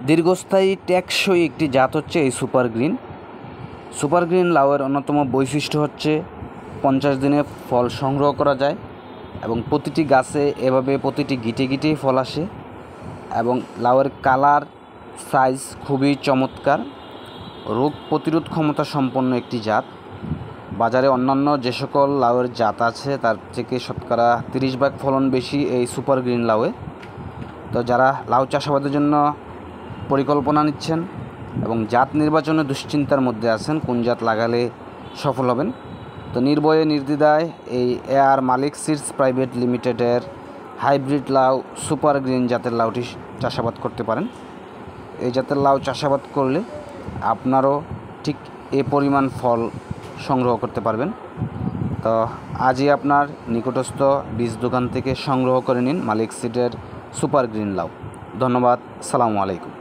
দীর্ঘস্থায়ী টেকসই একটি জাত হচ্ছে এই সুপার গ্রিন। সুপার গ্রিন লাউয়ের অন্যতম বৈশিষ্ট্য হচ্ছে 50 দিনে ফল সংগ্রহ করা যায় এবং প্রতিটি গাছে এভাবে প্রতিটি গিটে গিটেই ফল আসে এবং লাউয়ের কালার সাইজ খুবই চমৎকার। রোগ প্রতিরোধ ক্ষমতা সম্পন্ন একটি জাত। বাজারে অন্যান্য যে সকল লাউয়ের জাত আছে তার থেকে শতকরা 30 ভাগ ফলন বেশি এই সুপার গ্রিন লাউয়ে। তো যারা লাউ চাষাবাদের জন্য পরিকল্পনা নিচ্ছেন এবং জাত নির্বাচনে দুশ্চিন্তার মধ্যে আছেন কোন জাত লাগালে সফল হবেন, তো নির্ভয়ে নির্দ্বিধায় এই AR মালিক সিডস প্রাইভেট লিমিটেডের হাইব্রিড লাউ সুপার গ্রিন জাতের লাউটি চাষাবাদ করতে পারেন। এই জাতের লাউ চাষাবাদ করলে আপনারও ঠিক এ পরিমাণ ফল সংগ্রহ করতে পারবেন। তো আজই আপনার নিকটস্থ বীজ দোকান থেকে সংগ্রহ করে নিন মালিক সিডের সুপার গ্রিন লাউ। ধন্যবাদ। আসসালামু আলাইকুম।